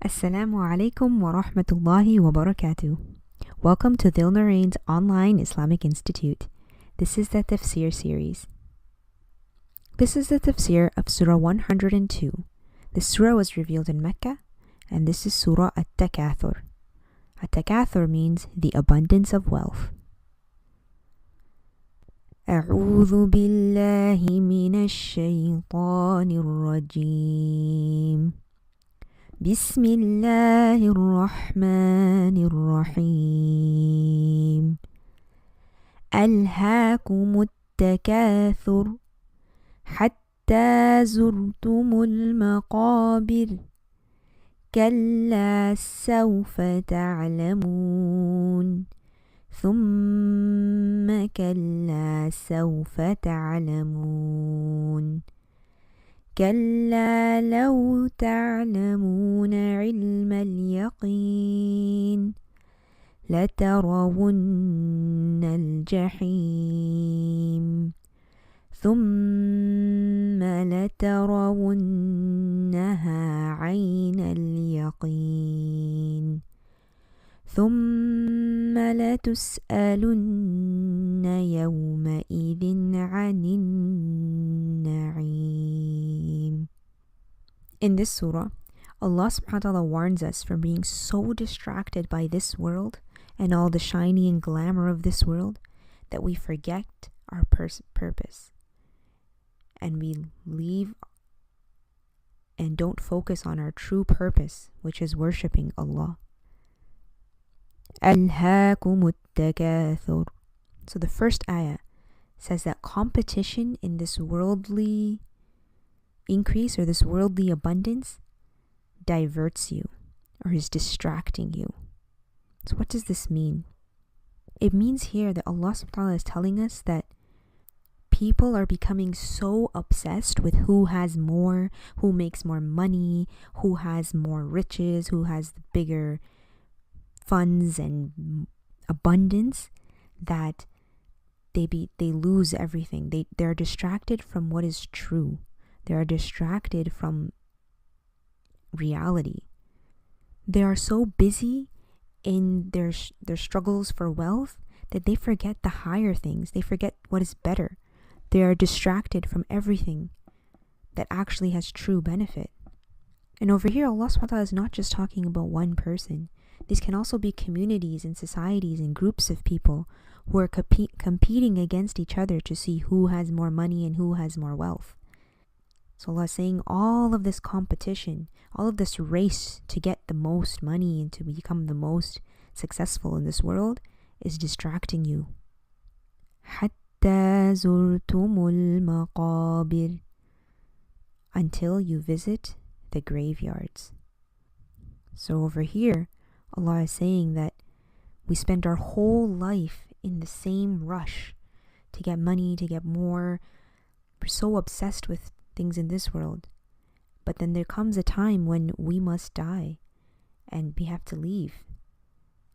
Assalamu alaikum wa rahmatullahi wa barakatuh. Welcome to Zill Noorain's online Islamic Institute. This is the Tafseer series. This is the Tafseer of Surah 102. This surah was revealed in Mecca, and this is Surah Takathur. Takathur means the abundance of wealth. أعوذ بالله من الشيطان الرجيم بسم الله الرحمن الرحيم ألهاكم التكاثر حتى زرتم المقابر كلا سوف تعلمون ثم كلا سوف تعلمون كلا لو تعلمون علم اليقين لترون الجحيم ثم لترونها عين اليقين ثم لتسألن يومئذ عن النعيم. In this surah, Allah subhanahu wa ta'ala warns us from being so distracted by this world and all the shiny and glamour of this world that we forget our purpose and we leave and don't focus on our true purpose, which is worshipping Allah. ألهاكم التكاثر. So the first ayah says that competition in this worldly increase or this worldly abundance diverts you or is distracting you. So what does this mean? It means here that Allah subhanahu wa ta'ala is telling us that people are becoming so obsessed with who has more, who makes more money, who has more riches, who has the bigger funds and abundance, that they lose everything. They're distracted from what is true. They are distracted from reality. They are so busy in their struggles for wealth that they forget the higher things. They forget what is better. They are distracted from everything that actually has true benefit. And over here, Allah subhanahu wa ta'ala is not just talking about one person. These can also be communities and societies and groups of people who are competing against each other to see who has more money and who has more wealth. So Allah is saying all of this competition, all of this race to get the most money and to become the most successful in this world is distracting you. حتى زرتم المقابر, until you visit the graveyards. So over here, Allah is saying that we spend our whole life in the same rush to get money, to get more. We're so obsessed with things in this world. But then there comes a time when we must die and we have to leave.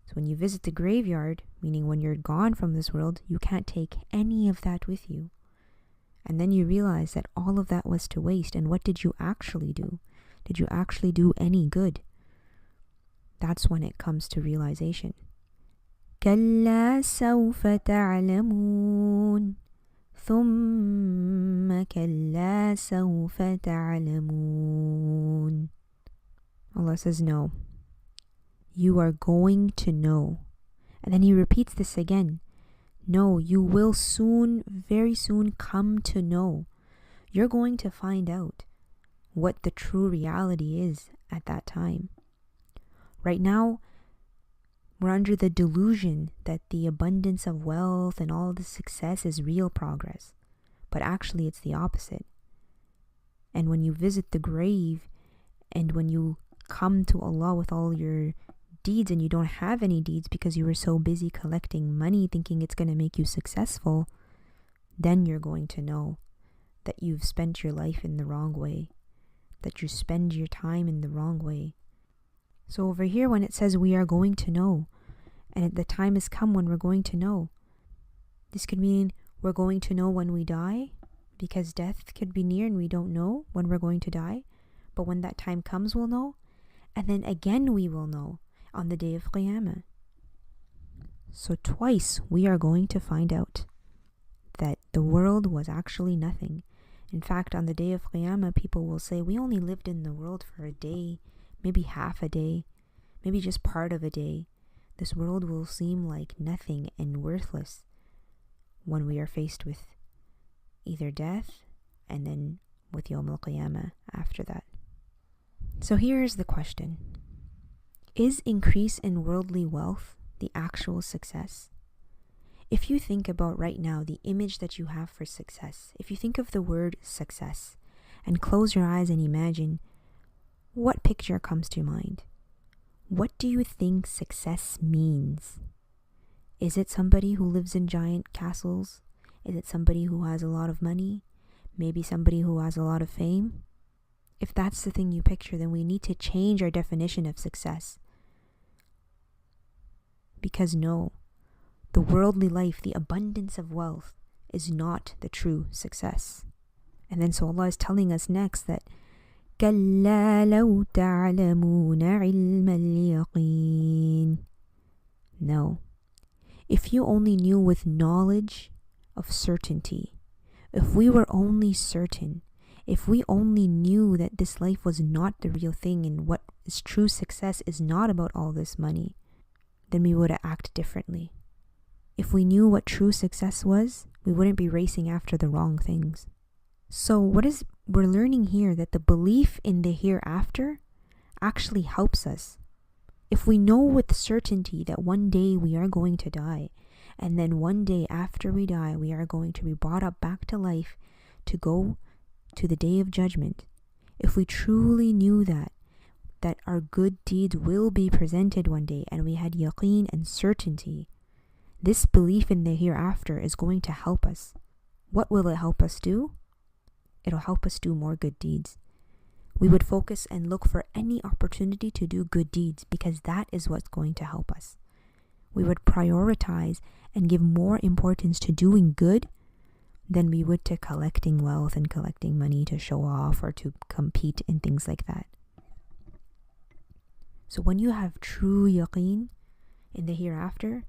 So when you visit the graveyard, meaning when you're gone from this world, you can't take any of that with you. And then you realize that all of that was to waste. And what did you actually do? Did you actually do any good? That's when it comes to realization. كلا سوف تعلمون ثم كلا سوف تعلمون. Allah says no. You are going to know. And then he repeats this again. No, you will soon, very soon come to know. You're going to find out what the true reality is at that time. Right now, we're under the delusion that the abundance of wealth and all the success is real progress. But actually, it's the opposite. And when you visit the grave and when you come to Allah with all your deeds and you don't have any deeds because you were so busy collecting money thinking it's going to make you successful, then you're going to know that you've spent your life in the wrong way, that you spend your time in the wrong way. So over here, when it says we are going to know, and the time has come when we're going to know, this could mean we're going to know when we die, because death could be near and we don't know when we're going to die. But when that time comes, we'll know. And then again we will know on the day of Qiyamah. So twice we are going to find out that the world was actually nothing. In fact, on the day of Qiyamah, people will say, we only lived in the world for a day, maybe half a day, maybe just part of a day. This world will seem like nothing and worthless when we are faced with either death and then with Yawm al-Qiyamah after that. So here is the question. Is increase in worldly wealth the actual success? If you think about right now the image that you have for success, if you think of the word success and close your eyes and imagine, what picture comes to mind? What do you think success means? Is it somebody who lives in giant castles? Is it somebody who has a lot of money? Maybe somebody who has a lot of fame? If that's the thing you picture, then we need to change our definition of success. Because no, the worldly life, the abundance of wealth, is not the true success. And then so Allah is telling us next that كَلَّا لَوْ تَعْلَمُونَ عِلْمَ الْيَقِينِ. No. If you only knew with knowledge of certainty, if we were only certain, if we only knew that this life was not the real thing and what is true success is not about all this money, then we would act differently. If we knew what true success was, we wouldn't be racing after the wrong things. So we're learning here that the belief in the hereafter actually helps us. If we know with certainty that one day we are going to die, and then one day after we die, we are going to be brought up back to life to go to the day of judgment. If we truly knew that our good deeds will be presented one day, and we had yaqeen and certainty, this belief in the hereafter is going to help us. What will it help us do? It'll help us do more good deeds. We would focus and look for any opportunity to do good deeds because that is what's going to help us. We would prioritize and give more importance to doing good than we would to collecting wealth and collecting money to show off or to compete and things like that. So when you have true yaqeen in the hereafter,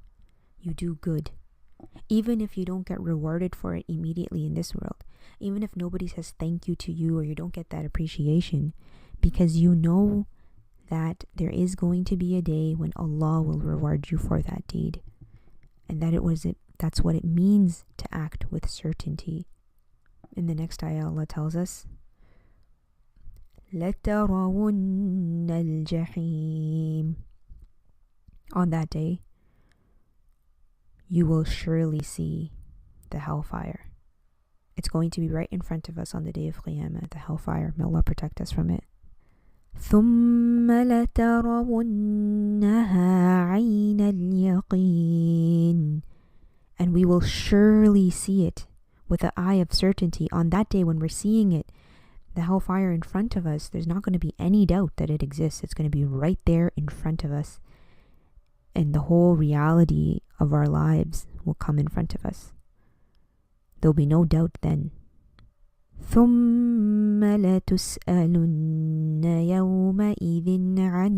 you do good. Even if you don't get rewarded for it immediately in this world, even if nobody says thank you to you or you don't get that appreciation, because you know that there is going to be a day when Allah will reward you for that deed, and that's what it means to act with certainty. In the next ayah, Allah tells us, لَتَرَوُنَّ الْجَحِيمِ. On that day, you will surely see the hellfire. It's going to be right in front of us on the day of Qiyamah, the hellfire. May Allah protect us from it. ثُمَّ لَتَرَوُنَّهَا عَيْنَ الْيَقِينِ. And we will surely see it with the eye of certainty. On that day when we're seeing it, the hellfire in front of us, there's not going to be any doubt that it exists. It's going to be right there in front of us. And the whole reality of our lives will come in front of us. There'll be no doubt then. ثُمَّ لَتُسْأَلُنَّ يَوْمَئِذٍ عَنِ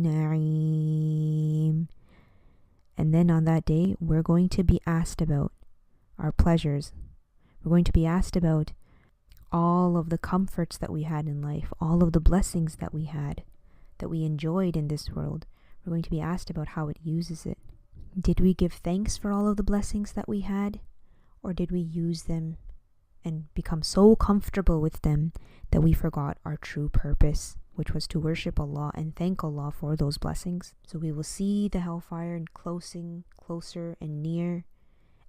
النَّعِيمِ. And then on that day, we're going to be asked about our pleasures. We're going to be asked about all of the comforts that we had in life, all of the blessings that we had, that we enjoyed in this world. We're going to be asked about how it uses it. Did we give thanks for all of the blessings that we had? Or did we use them and become so comfortable with them that we forgot our true purpose, which was to worship Allah and thank Allah for those blessings? So we will see the hellfire closer and near,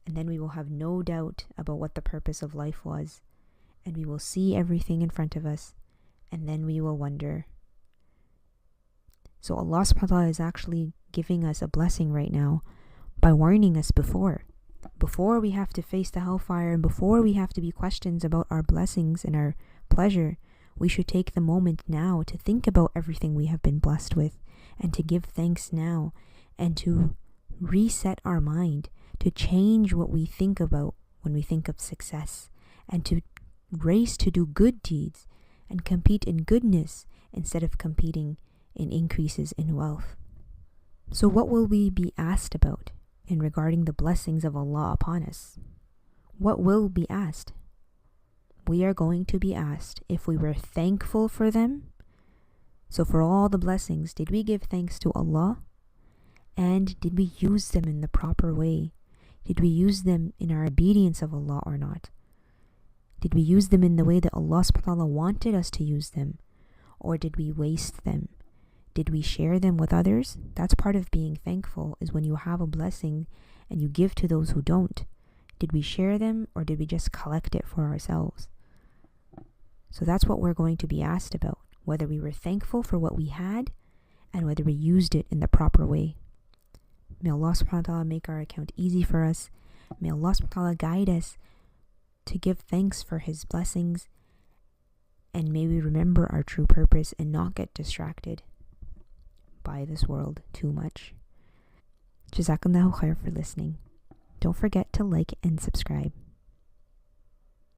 and then we will have no doubt about what the purpose of life was, and we will see everything in front of us, and then we will wonder. So Allah subhanahu wa ta'ala is actually giving us a blessing right now by warning us before we have to face the hellfire and before we have to be questions about our blessings and our pleasure. We should take the moment now to think about everything we have been blessed with and to give thanks now and to reset our mind, to change what we think about when we think of success, and to race to do good deeds and compete in goodness instead of competing in increases in wealth. So what will we be asked about in regarding the blessings of Allah upon us? What will be asked? We are going to be asked if we were thankful for them. So for all the blessings, did we give thanks to Allah? And did we use them in the proper way? Did we use them in our obedience of Allah or not? Did we use them in the way that Allah subhanahu wa ta'ala wanted us to use them? Or did we waste them? Did we share them with others? That's part of being thankful, is when you have a blessing and you give to those who don't. Did we share them, or did we just collect it for ourselves? So that's what we're going to be asked about, whether we were thankful for what we had and whether we used it in the proper way. May Allah subhanahu wa ta'ala make our account easy for us. May Allah subhanahu wa ta'ala guide us to give thanks for His blessings, and may we remember our true purpose and not get distracted by this world too much. Jazakallahu khair for listening. Don't forget to like and subscribe.